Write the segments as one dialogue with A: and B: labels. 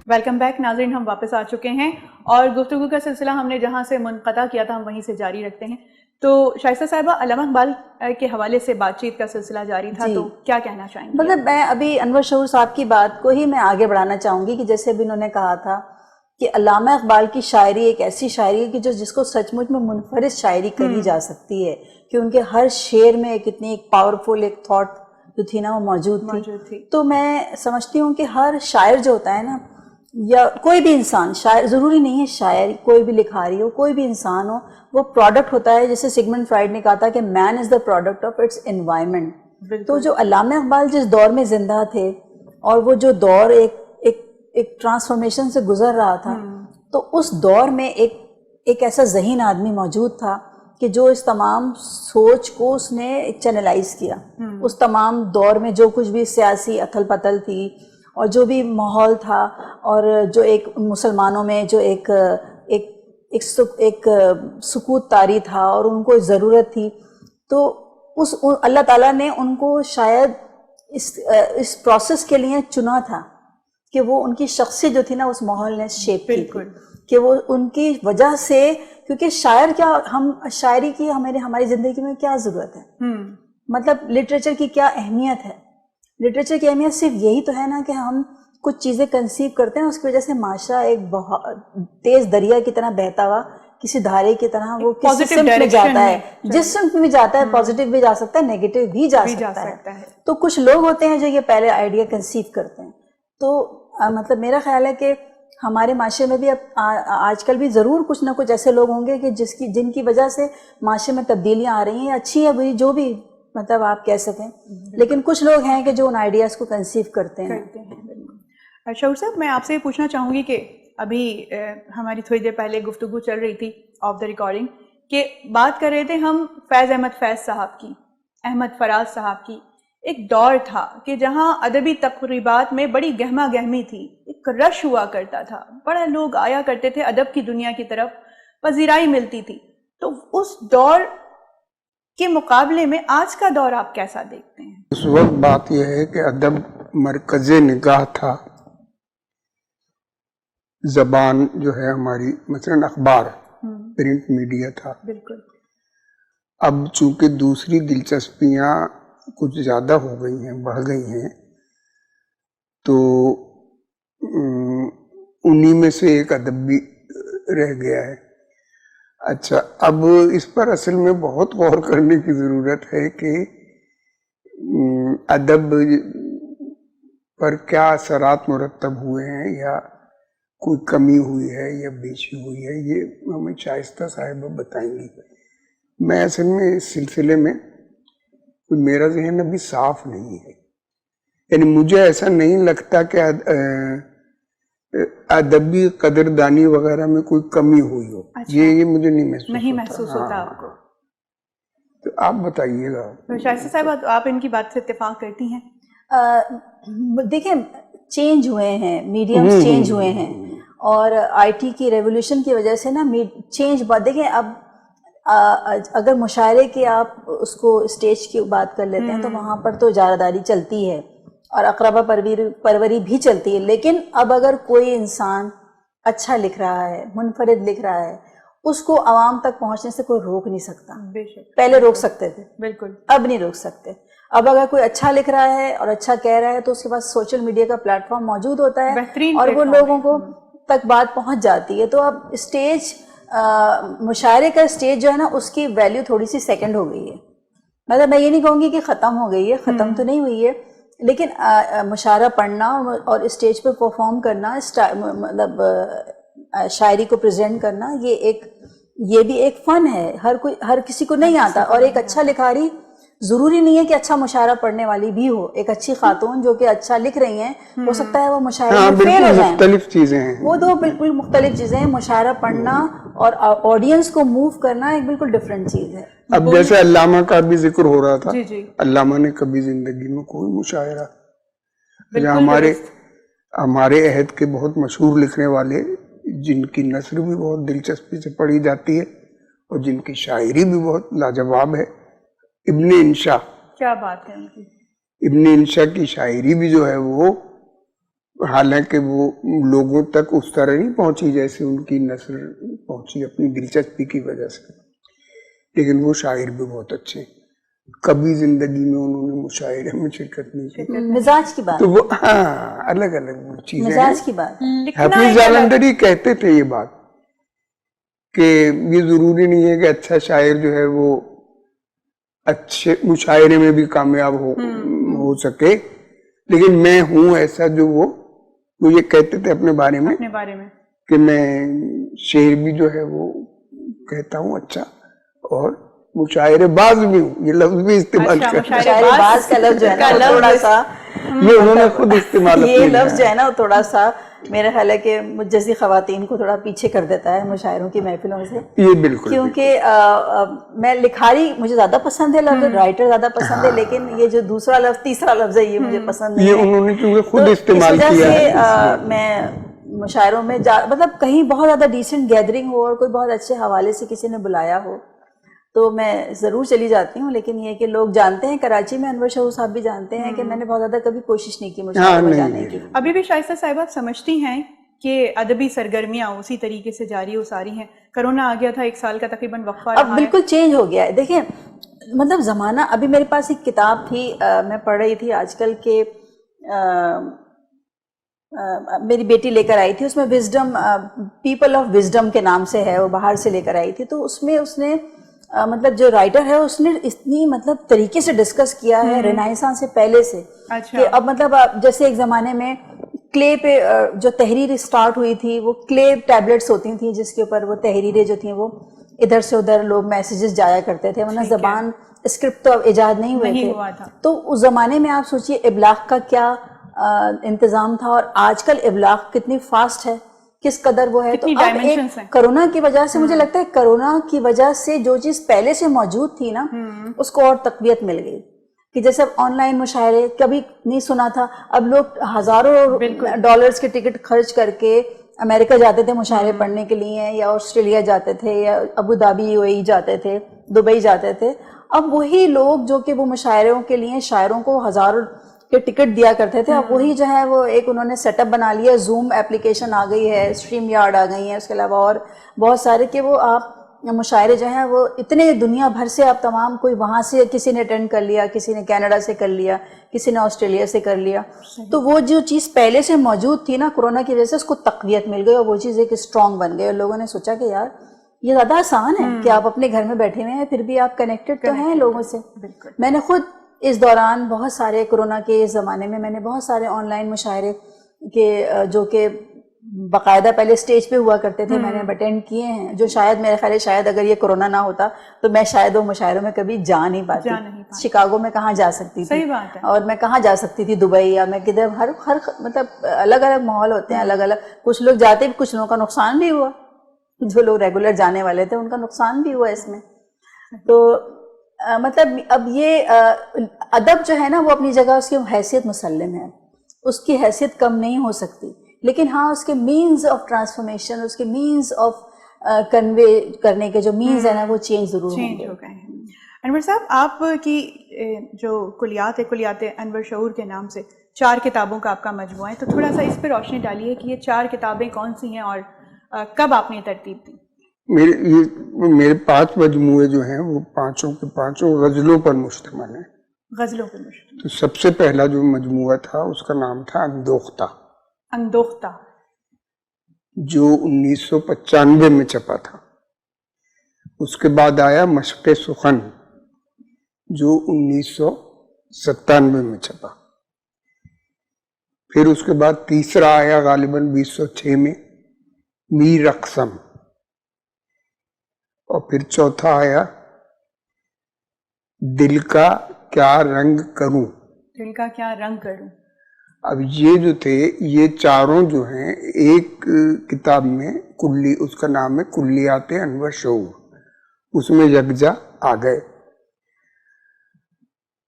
A: Welcome back ناظرین، ہم واپس آ چکے ہیں اور گفتگو کا سلسلہ ہم نے جہاں سے منقطع کیا تھا ہم وہیں سے جاری رکھتے ہیں. تو شائستہ صاحبہ، علامہ اقبال کے حوالے سے بات چیت کا سلسلہ جاری تھا، تو کیا کہنا چاہیں گے؟
B: مطلب میں ابھی انور شعور صاحب کی بات کو ہی میں آگے بڑھانا چاہوں گی کہ جیسے ابھی انہوں نے کہا تھا کہ علامہ اقبال کی شاعری ایک ایسی شاعری ہے کہ جس کو سچ مچ میں منفرد شاعری کہی جا سکتی ہے، کہ ان کے ہر شعر میں اتنی ایک پاورفل ایک تھاٹ جو تھی نا وہ موجود تھی. تو میں سمجھتی ہوں کہ ہر شاعر جو ہوتا ہے نا، یا کوئی بھی انسان، شاعر ضروری نہیں ہے شاعر، کوئی بھی لکھاری ہو، کوئی بھی انسان ہو، وہ پروڈکٹ ہوتا ہے. جیسے سگمنڈ فرائڈ نے کہا تھا کہ man is the product of its environment. تو جو علامہ اقبال جس دور میں زندہ تھے اور وہ جو دور ایک ٹرانسفارمیشن سے گزر رہا تھا، تو اس دور میں ایک ایسا ذہین آدمی موجود تھا کہ جو اس تمام سوچ کو اس نے چینلائز کیا. اس تمام دور میں جو کچھ بھی سیاسی اتھل پتل تھی اور جو بھی ماحول تھا، اور جو ایک مسلمانوں میں جو ایک سکوت طاری تھا اور ان کو ضرورت تھی، تو اللہ تعالیٰ نے ان کو شاید اس پروسیس کے لیے چنا تھا کہ وہ ان کی شخصیت جو تھی نا اس ماحول نے شیپ کی تھی، کہ وہ ان کی وجہ سے، کیونکہ شاعر کیا، ہم شاعری کی ہماری زندگی میں کیا ضرورت ہے، مطلب لٹریچر کی کیا اہمیت ہے. لٹریچر کی اہمیت صرف یہی تو ہے نا کہ ہم کچھ چیزیں کنسیو کرتے ہیں، اس کی وجہ سے معاشرہ ایک بہت تیز دریا کی طرح بہتا ہوا، کسی دھارے کی طرح وہ کسی سمت میں جاتا ہے، جس سمت میں جاتا ہے پازیٹیو بھی جا سکتا ہے، نیگیٹو بھی جا سکتا ہے. تو کچھ لوگ ہوتے ہیں جو یہ پہلے آئیڈیا کنسیو کرتے ہیں. تو مطلب میرا خیال ہے کہ ہمارے معاشرے میں بھی اب آج کل بھی ضرور کچھ نہ کچھ ایسے لوگ ہوں گے کہ جن کی وجہ سے معاشرے میں تبدیلیاں آ رہی ہیں، اچھی یا بری جو بھی مطلب آپ کہہ سکیں، لیکن کچھ لوگ ہیں کہ جو ان آئیڈیاز کو کنسیو کرتے ہیں.
A: شعور صاحب، میں آپ سے یہ پوچھنا چاہوں گی کہ ابھی ہماری تھوڑی دیر پہلے گفتگو چل رہی تھی آف دا ریکارڈنگ، کہ بات کر رہے تھے ہم فیض احمد فیض صاحب کی، احمد فراز صاحب کی. ایک دور تھا کہ جہاں ادبی تقریبات میں بڑی گہما گہمی تھی، ایک رش ہوا کرتا تھا، بڑا لوگ آیا کرتے تھے ادب کی دنیا کی طرف، پذیرائی ملتی تھی. تو اس دور کے مقابلے میں آج کا دور آپ کیسا دیکھتے ہیں؟
C: اس وقت بات یہ ہے کہ ادب مرکز نگاہ تھا، زبان جو ہے ہماری مثلا اخبار، پرنٹ میڈیا تھا.
A: بالکل.
C: اب چونکہ دوسری دلچسپیاں کچھ زیادہ ہو گئی ہیں، بڑھ گئی ہیں، تو انہی میں سے ایک ادب بھی رہ گیا ہے. اچھا، اب اس پر اصل میں بہت غور کرنے کی ضرورت ہے کہ ادب پر کیا اثرات مرتب ہوئے ہیں، یا کوئی کمی ہوئی ہے یا بیشی ہوئی ہے، یہ ہمیں شائستہ صاحبہ بتائیں گی. میں اصل میں اس سلسلے میں میرا ذہن ابھی صاف نہیں ہے، یعنی مجھے ایسا نہیں لگتا کہ ادبی قدردانی وغیرہ میں کوئی کمی ہوئی ہو. یہ مجھے نہیں محسوس
A: ہوتا آپ کو.
C: تو آپ بتائیے گا.
A: شائستہ صاحب، آپ ان کی بات سے اتفاق کرتی ہیں؟
B: دیکھیں، چینج ہوئے ہیں، میڈیمز چینج ہوئے ہیں، اور آئی ٹی کی ریولیوشن کی وجہ سے نا چینج بہت. دیکھیں اب اگر مشاعرے کی آپ اس کو اسٹیج کی بات کر لیتے ہیں تو وہاں پر تو اجارہ داری چلتی ہے اور اقربا پروری بھی چلتی ہے، لیکن اب اگر کوئی انسان اچھا لکھ رہا ہے، منفرد لکھ رہا ہے، اس کو عوام تک پہنچنے سے کوئی روک نہیں سکتا. پہلے روک سکتے تھے،
A: بالکل،
B: اب نہیں روک سکتے. اب اگر کوئی اچھا لکھ رہا ہے اور اچھا کہہ رہا ہے تو اس کے پاس سوشل میڈیا کا پلیٹ فارم موجود ہوتا ہے اور وہ لوگوں کو تک بات پہنچ جاتی ہے. تو اب اسٹیج، مشاعرے کا اسٹیج جو ہے نا، اس کی ویلیو تھوڑی سی سیکنڈ ہو گئی ہے. مطلب میں یہ نہیں کہوں گی کہ ختم ہو گئی ہے، ختم تو نہیں ہوئی ہے، لیکن مشاعرہ پڑھنا اور اسٹیج پہ پرفارم کرنا، مطلب شاعری کو پریزنٹ کرنا، یہ بھی ایک فن ہے. ہر کسی کو نہیں آتا. اور ایک اچھا لکھاری ضروری نہیں ہے کہ اچھا مشاعرہ پڑھنے والی بھی ہو. ایک اچھی خاتون جو کہ اچھا لکھ رہی ہیں، ہو سکتا ہے وہ مشاعرے میں فیل ہو جائیں.
C: مختلف چیزیں ہیں،
B: وہ دو بالکل مختلف چیزیں ہیں. مشاعرہ پڑھنا اور آڈینس کو موو کرنا ایک بالکل ڈفرینٹ چیز ہے.
C: اب جیسے علامہ کا بھی ذکر ہو رہا تھا، علامہ نے کبھی زندگی میں کوئی مشاعرہ، ہمارے عہد کے بہت مشہور لکھنے والے جن کی نثر بھی بہت دلچسپی سے پڑھی جاتی ہے اور جن کی شاعری بھی بہت لاجواب ہے، ابن انشا.
A: کیا بات ہے ان کی.
C: ابن انشا کی شاعری بھی جو ہے وہ حالانکہ وہ لوگوں تک اس طرح نہیں پہنچی جیسے ان کی نثر پہنچی اپنی دلچسپی کی وجہ سے، لیکن وہ شاعر بھی بہت اچھے ہیں. کبھی زندگی میں انہوں نے مشاعرے میں شرکت نہیں کی.
B: مزاج کی بات،
C: تو وہ ہاں الگ الگ چیزیں ہیں.
B: مزاج کی بات.
C: حافظ جالندھری کہتے تھے یہ بات کہ یہ ضروری نہیں ہے کہ اچھا شاعر جو ہے وہ اچھے مشاعرے میں بھی کامیاب ہو سکے، لیکن میں ہوں ایسا جو وہ یہ کہتے تھے اپنے بارے میں کہ میں شعر بھی جو ہے وہ کہتا ہوں اچھا، اور مشاعرے باز بھی ہوں. یہ لفظ بھی استعمال کرتا
B: شاعر باز کا لفظ جو ہے نا تھوڑا سا
C: یہ انہوں نے خود استعمال
B: یہ لفظ جو ہے نا تھوڑا سا میرا خیال ہے کہ مجھ جیسی خواتین کو تھوڑا پیچھے کر دیتا ہے مشاعروں کی محفلوں سے.
C: یہ بالکل،
B: کیونکہ میں لکھاری مجھے زیادہ پسند ہے لفظ، رائٹر زیادہ پسند ہے، لیکن یہ جو دوسرا لفظ تیسرا لفظ ہے یہ مجھے پسند نہیں ہے.
C: یہ انہوں نے کیونکہ خود استعمال کیا ہے.
B: اس وجہ سے میں مشاعروں میں مطلب کہیں بہت زیادہ ڈیسنٹ گیدرنگ ہو اور کوئی بہت اچھے حوالے سے کسی نے بلایا ہو تو میں ضرور چلی جاتی ہوں. لیکن یہ کہ لوگ جانتے ہیں کراچی میں انور شعور صاحب بھی جانتے ہیں کہ میں نے بہت زیادہ کبھی کوشش نہیں کی مشاعرے میں جانے کی.
A: ابھی بھی شائستہ صاحبہ آپ سمجھتی ہیں کہ ادبی سرگرمیاں اسی طریقے سے جاری و ساری ہیں؟ کرونا آ گیا تھا، 1 سال کا تقریباً وقفہ رہا ہے،
B: اب بالکل چینج ہو گیا ہے. دیکھیں مطلب زمانہ، ابھی میرے پاس ایک کتاب تھی میں پڑھ رہی تھی آج کل کہ میری بیٹی لے کر آئی تھی، اس میں وزڈم، پیپل آف وزڈم کے نام سے ہے، وہ باہر سے لے کر آئی تھی. تو اس میں اس نے مطلب جو رائٹر ہے اس نے اتنی مطلب طریقے سے ڈسکس کیا ہے رینائسانس سے پہلے سے کہ اب مطلب جیسے ایک زمانے میں کلے پہ جو تحریر اسٹارٹ ہوئی تھی وہ کلے ٹیبلٹس ہوتی تھیں جس کے اوپر وہ تحریریں جو تھیں وہ ادھر سے ادھر لوگ میسیجز جایا کرتے تھے، ورنہ زبان اسکرپٹ تو اب ایجاد نہیں ہوئے تھے. تو اس زمانے میں آپ سوچئے ابلاغ کا کیا انتظام تھا، اور آج کل ابلاغ کتنی فاسٹ ہے، کس قدر وہ ہے. تو اب ایک کرونا کی وجہ سے مجھے لگتا ہے کرونا کی وجہ سے جو چیز پہلے سے موجود تھی نا اس کو اور تقویت مل گئی کہ جیسے اب آن لائن مشاعرے کبھی نہیں سنا تھا، اب لوگ ہزاروں ڈالرز کے ٹکٹ خرچ کر کے امریکہ جاتے تھے مشاعرے پڑھنے کے لیے، یا آسٹریلیا جاتے تھے، یا ابو دھابی UAE جاتے تھے، دبئی جاتے تھے. اب وہی لوگ جو کہ وہ مشاعروں کے لیے شاعروں کو ہزاروں کے ٹکٹ دیا کرتے تھے، اب وہی جو ہے وہ ایک انہوں نے سیٹ اپ بنا لیا. زوم اپلیکیشن آ گئی ہے، اسٹریم یارڈ آ گئی ہیں، اس کے علاوہ اور بہت سارے کہ وہ آپ مشاعرے جو ہیں وہ اتنے دنیا بھر سے آپ تمام، کوئی وہاں سے کسی نے اٹینڈ کر لیا، کسی نے کینیڈا سے کر لیا، کسی نے آسٹریلیا سے کر لیا. تو وہ جو چیز پہلے سے موجود تھی نا کرونا کی وجہ سے اس کو تقویت مل گئی اور وہ چیز ایک اسٹرانگ بن گئی، اور لوگوں نے سوچا کہ یار یہ زیادہ آسان ہے کہ آپ اپنے گھر میں بیٹھے ہوئے ہیں پھر بھی آپ کنیکٹڈ تو ہیں لوگوں سے. میں نے خود اس دوران بہت سارے کرونا کے زمانے میں نے بہت سارے آن لائن مشاعرے کے جو کہ باقاعدہ پہلے سٹیج پہ ہوا کرتے تھے میں نے اٹینڈ کیے ہیں، جو شاید میرے خیال ہے شاید اگر یہ کرونا نہ ہوتا تو میں شاید وہ مشاعروں میں کبھی جا نہیں پاتی. شکاگو میں کہاں جا سکتی تھی، اور میں کہاں جا سکتی تھی دبئی، یا میں کدھر، ہر مطلب الگ الگ ماحول ہوتے ہیں، الگ الگ. کچھ لوگ جاتے بھی، کچھ لوگوں کا نقصان بھی ہوا، جو لوگ ریگولر جانے والے تھے ان کا نقصان بھی ہوا اس میں. تو مطلب اب یہ ادب جو ہے نا وہ اپنی جگہ اس کی حیثیت مسلم ہے، اس کی حیثیت کم نہیں ہو سکتی، لیکن ہاں اس کے مینز آف ٹرانسفارمیشن، اس کے مینز آف کنوے کرنے کے جو مینز ہیں نا وہ چینج ضرور ہوں گے.
A: انور صاحب آپ کی جو کلیات ہے، کلیات انور شعور کے نام سے 4 کتابوں کا آپ کا مجموعہ ہے، تو تھوڑا سا اس پہ روشنی ڈالیے کہ یہ 4 کتابیں کون سی ہیں اور کب آپ نے ترتیب دی؟
C: میرے 5 مجموعے جو ہیں وہ 5 کے 5 غزلوں پر مشتمل ہیں.
A: غزلوں پر مشتمل.
C: تو سب سے پہلا جو مجموعہ تھا اس کا نام تھا اندوختہ، جو 1995 میں چھپا تھا. اس کے بعد آیا مشق سخن جو 1997 میں چھپا. پھر اس کے بعد تیسرا آیا غالباً 2006 میں میر اقسم، اور پھر چوتھا آیا دل کا کیا رنگ کروں.
A: دل کا کیا رنگ کروں.
C: اب یہ جو تھے یہ چاروں جو ہیں ایک کتاب میں اس کا نام ہے کلیات انور شعور، اس میں یکجا آ گئے.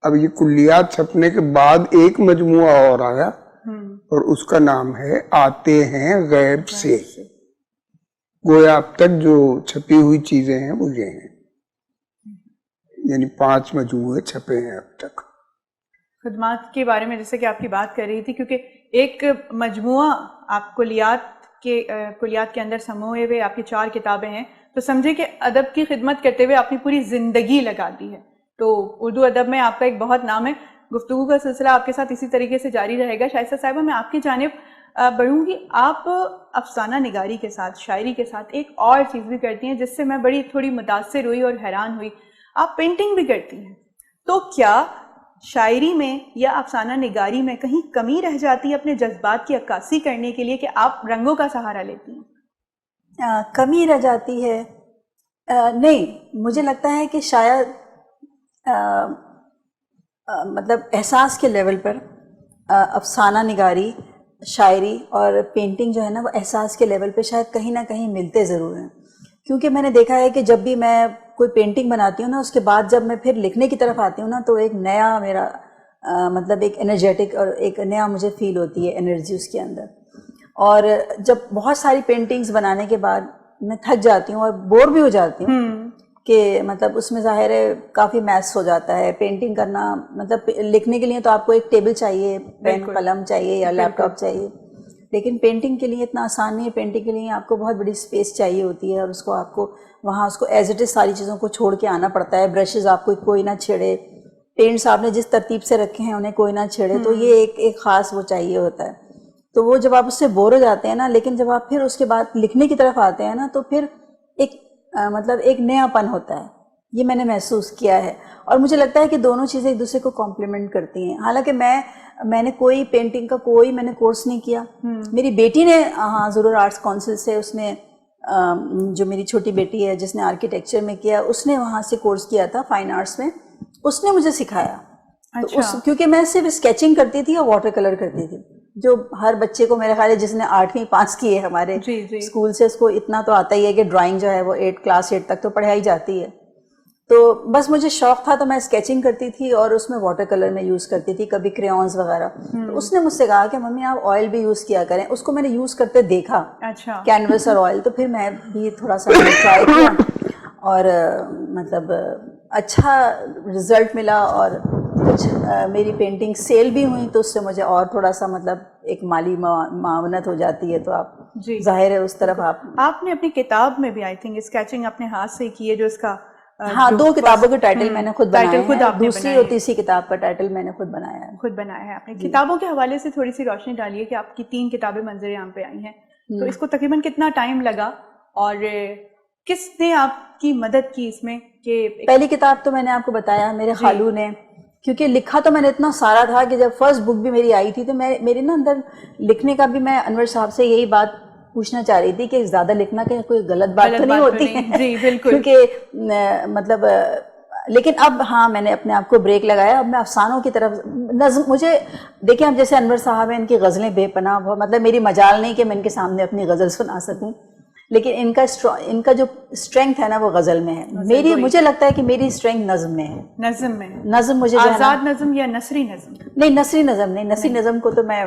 C: اب یہ کلیات چھپنے کے بعد ایک مجموعہ اور آیا اور اس کا نام ہے آتے ہیں غیب سے. گویا اب تک جو چھپی ہوئی چیزیں ہیں وہ یہ ہیں، یعنی 5 مجموعے چھپے ہیں اب تک.
A: خدمات کے بارے میں جیسے کہ آپ کی بات کر رہی تھی، کیونکہ ایک مجموعہ آپ کلیات کے اندر سموئے ہوئے آپ کی 4 کتابیں ہیں، تو سمجھے کہ ادب کی خدمت کرتے ہوئے اپنی پوری زندگی لگا دی ہے. تو اردو ادب میں آپ کا ایک بہت نام ہے. گفتگو کا سلسلہ آپ کے ساتھ اسی طریقے سے جاری رہے گا. شائستہ صاحبہ، میں آپ کی جانب بڑھوں گی. آپ افسانہ نگاری کے ساتھ، شاعری کے ساتھ ایک اور چیز بھی کرتی ہیں جس سے میں بڑی تھوڑی متاثر ہوئی اور حیران ہوئی. آپ پینٹنگ بھی کرتی ہیں. تو کیا شاعری میں یا افسانہ نگاری میں کہیں کمی رہ جاتی ہے اپنے جذبات کی عکاسی کرنے کے لیے کہ آپ رنگوں کا سہارا لیتی ہیں؟
B: کمی رہ جاتی ہے؟ نہیں، مجھے لگتا ہے کہ شاید مطلب احساس کے لیول پر افسانہ نگاری، شاعری اور پینٹنگ جو ہے نا، وہ احساس کے لیول پہ شاید کہیں نہ کہیں ملتے ضرور ہیں. کیونکہ میں نے دیکھا ہے کہ جب بھی میں کوئی پینٹنگ بناتی ہوں نا، اس کے بعد جب میں پھر لکھنے کی طرف آتی ہوں نا، تو ایک نیا میرا مطلب ایک انرجیٹک اور ایک نیا مجھے فیل ہوتی ہے انرجی اس کے اندر. اور جب بہت ساری پینٹنگز بنانے کے بعد میں تھک جاتی ہوں اور بور بھی ہو جاتی ہوں کہ مطلب اس میں ظاہر ہے کافی میس ہو جاتا ہے. پینٹنگ کرنا مطلب لکھنے کے لیے تو آپ کو ایک ٹیبل چاہیے، پین قلم چاہیے یا لیپ ٹاپ چاہیے، لیکن پینٹنگ کے لیے اتنا آسان نہیں ہے. پینٹنگ کے لیے آپ کو بہت بڑی اسپیس چاہیے ہوتی ہے، اور اس کو آپ کو وہاں اس کو ایز اٹ از ساری چیزوں کو چھوڑ کے آنا پڑتا ہے. برشز آپ کو کوئی نہ چھیڑے، پینٹس آپ نے جس ترتیب سے رکھے ہیں انہیں کوئی نہ چھیڑے، تو یہ ایک خاص وہ چاہیے ہوتا ہے. تو وہ جب آپ اس سے بور ہو جاتے ہیں نا، لیکن جب آپ پھر اس کے بعد لکھنے کی طرف آتے ہیں نا، تو پھر ایک مطلب ایک نیا پن ہوتا ہے. یہ میں نے محسوس کیا ہے، اور مجھے لگتا ہے کہ دونوں چیزیں ایک دوسرے کو کمپلیمنٹ کرتی ہیں. حالانکہ میں نے کوئی پینٹنگ کا کوئی میں نے کورس نہیں کیا. میری بیٹی نے ہاں ضرور آرٹس کونسل سے، اس نے جو میری چھوٹی بیٹی ہے جس نے آرکیٹیکچر میں کیا، اس نے وہاں سے کورس کیا تھا فائن آرٹس میں، اس نے مجھے سکھایا. کیونکہ میں صرف اسکیچنگ کرتی تھی اور واٹر کلر کرتی تھی، جو ہر بچے کو میرے خیال ہے جس نے 8ویں پاس کی ہے ہمارے اسکول سے، اس کو اتنا تو آتا ہی ہے کہ ڈرائنگ جو ہے وہ کلاس 8 تک تو پڑھائی جاتی ہے. تو بس مجھے شوق تھا، تو میں اسکیچنگ کرتی تھی اور اس میں واٹر کلر میں یوز کرتی تھی، کبھی کریونز وغیرہ. تو اس نے مجھ سے کہا کہ ممی آپ آئل بھی یوز کیا کریں. اس کو میں نے یوز کرتے دیکھا، کینوس اور آئل، تو پھر میں بھی تھوڑا سا ٹرائی کیا اور مطلب اچھا رزلٹ ملا، اور کچھ میری پینٹنگ سیل بھی ہوئی، تو اس سے مجھے اور تھوڑا سا مطلب ایک مالی معاونت ہو جاتی ہے. تو آپ ظاہر ہے اس طرف
A: آپ نے اپنی کتاب میں بھی آئی تھنک اسکیچنگ اپنے ہاتھ سے کی ہے، جو اس کا
B: ہاں 2 کتابوں کے ٹائٹل میں نے خود بنائے ہیں. دوسری اور تیسری کتاب کا ٹائٹل میں نے خود بنایا ہے.
A: آپ نے کتابوں کے حوالے سے تھوڑی سی روشنی ڈالیے کہ آپ کی 3 کتابیں منظر عام پہ آئی ہیں، تو اس کو تقریباً کتنا ٹائم لگا اور کس نے آپ کی مدد کی اس میں؟ کہ
B: پہلی کتاب تو میں نے آپ کو بتایا میرے خالو نے، کیونکہ لکھا تو میں نے اتنا سارا تھا کہ جب فرسٹ بک بھی میری آئی تھی تو میرے نا اندر لکھنے کا بھی، میں انور صاحب سے یہی بات پوچھنا چاہ رہی تھی کہ زیادہ لکھنا کہ کوئی غلط بات تو نہیں ہوتی ہے.
A: جی بالکل.
B: کیونکہ مطلب لیکن اب ہاں میں نے اپنے آپ کو بریک لگایا. اب میں افسانوں کی طرف نظم، مجھے دیکھیں اب جیسے انور صاحب ہیں، ان کی غزلیں بے پناہ، مطلب میری مجال نہیں کہ میں ان کے سامنے اپنی غزل سنا سکوں، لیکن ان کا جو اسٹرینگتھ ہے نا وہ غزل میں ہے. مجھے لگتا ہے کہ میری اسٹرینگتھ نظم میں ہے. نظم مجھے
A: آزاد نظم یا نثری نظم؟
B: نہیں، نثری نظم نہیں. نثری نظم کو تو میں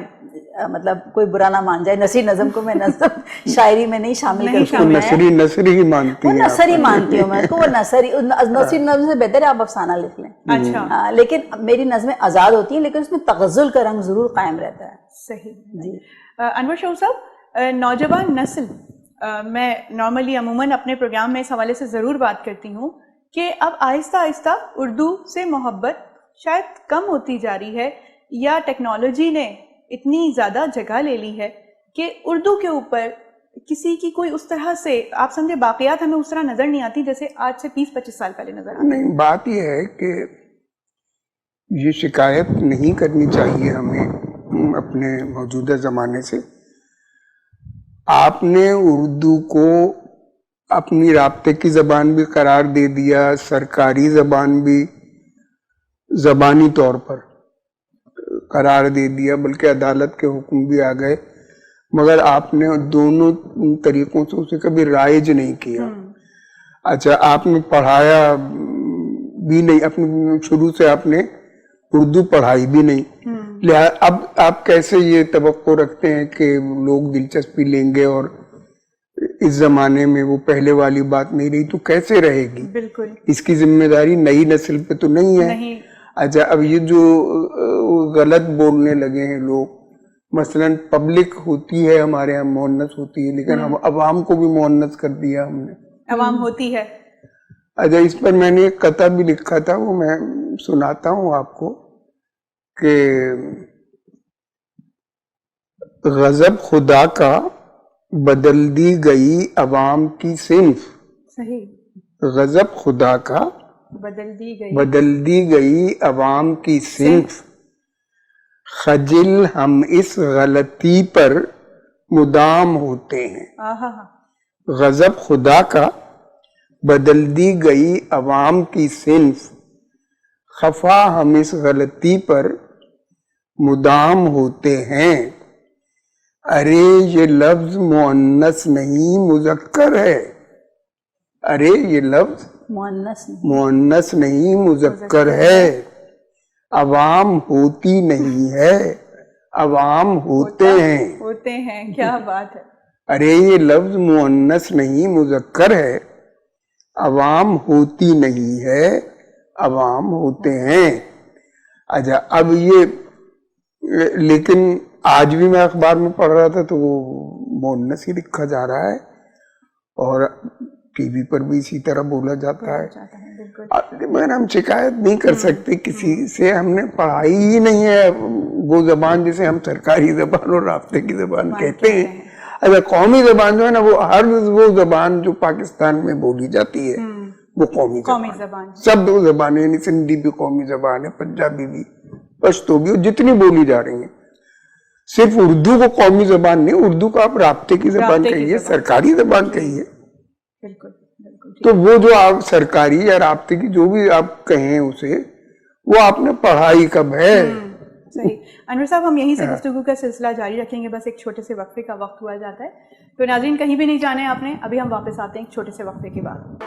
B: مطلب کوئی برا نہ مان جائے، نثری نظم کو میں نظم شاعری میں نہیں شامل کرتی ہوں.
C: نثری ہی مانتی
B: ہوں، نثری مانتی ہوں میں اس کو. وہ نثری نظم سے بہتر ہے آپ افسانہ لکھ لیں.
A: اچھا.
B: لیکن میری نظمیں آزاد ہوتی ہیں، لیکن اس میں تغزل کا رنگ ضرور قائم رہتا ہے.
A: صحیح جی. انور شعور صاحب، نوجوان نسل، میں نارملی عموماً اپنے پروگرام میں اس حوالے سے ضرور بات کرتی ہوں کہ اب آہستہ آہستہ اردو سے محبت شاید کم ہوتی جا رہی ہے، یا ٹیکنالوجی نے اتنی زیادہ جگہ لے لی ہے کہ اردو کے اوپر کسی کی کوئی اس طرح سے آپ سمجھے باقیات ہمیں اس طرح نظر نہیں آتی جیسے آج سے 20-25 سال پہلے نظر آتی.
C: نہیں، بات یہ ہے کہ یہ شکایت نہیں کرنی چاہیے ہمیں اپنے موجودہ زمانے سے. آپ نے اردو کو اپنی رابطے کی زبان بھی قرار دے دیا، سرکاری زبان بھی زبانی طور پر قرار دے دیا، بلکہ عدالت کے حکم بھی آ گئے، مگر آپ نے دونوں طریقوں سے اسے کبھی رائج نہیں کیا. اچھا، آپ نے پڑھایا بھی نہیں، اپنے شروع سے آپ نے اردو پڑھائی بھی نہیں. اب آپ کیسے یہ توقع رکھتے ہیں کہ لوگ دلچسپی لیں گے؟ اور اس زمانے میں وہ پہلے والی بات نہیں رہی تو کیسے رہے گی؟
A: بالکل.
C: اس کی ذمہ داری نئی نسل پہ تو نہیں ہے. اچھا اب یہ جو غلط بولنے لگے ہیں لوگ، مثلاً پبلک ہوتی ہے ہمارے یہاں مؤنث ہوتی ہے، لیکن ہم عوام کو بھی مؤنث کر دیا ہم نے.
A: عوام ہوتی ہے.
C: اچھا اس پر میں نے ایک قطع بھی لکھا تھا، وہ میں سناتا ہوں آپ کو کہ غضب خدا کا بدل دی گئی عوام کی صنف.
A: صحیح.
C: غضب خدا کا بدل دی گئی عوام کی صنف، خجل ہم اس غلطی پر مدام ہوتے ہیں. غضب خدا کا بدل دی گئی عوام کی صنف، خفا ہم اس غلطی پر مدام ہوتے ہیں. ارے یہ لفظ مؤنث نہیں مذکر ہے. ارے یہ لفظ مؤنث نہیں مذکر ہے. عوام ہوتی نہیں ہے، عوام ہوتے ہیں.
A: کیا بات ہے.
C: ارے یہ لفظ مؤنث نہیں مذکر ہے، عوام ہوتی نہیں ہے، عوام ہوتے ہیں. اچھا اب یہ لیکن آج بھی میں اخبار میں پڑھ رہا تھا تو وہ مؤنث ہی لکھا جا رہا ہے، اور ٹی وی پر بھی اسی طرح بولا جاتا ہے. مگر ہم شکایت نہیں کر سکتے کسی سے، ہم نے پڑھائی ہی نہیں ہے وہ زبان جسے ہم سرکاری زبان اور رابطے کی زبان کہتے ہیں. اگر قومی زبان جو ہے نا، وہ زبان جو پاکستان میں بولی جاتی ہے وہ قومی زبان. سب زبانیں، یعنی سندھی بھی قومی زبان ہے، پنجابی بھی، پشتو بھی، جتنی بولی جا رہی ہیں. صرف اردو کو قومی زبان نہیں، اردو کو آپ رابطے کی زبان کہیے، سرکاری زبان کہیے.
A: بالکل.
C: تو وہ جو آپ سرکاری یا رابطے کی جو بھی آپ کہیں اسے، وہ آپ نے پڑھائی کب ہے.
A: صحیح. انور صاحب ہم یہیں سے گفتگو کا سلسلہ جاری رکھیں گے، بس ایک چھوٹے سے وقفے کا وقت ہوا جاتا ہے. تو ناظرین کہیں بھی نہیں جانے آپ نے، ابھی ہم واپس آتے ہیں ایک چھوٹے سے وقفے کے بعد.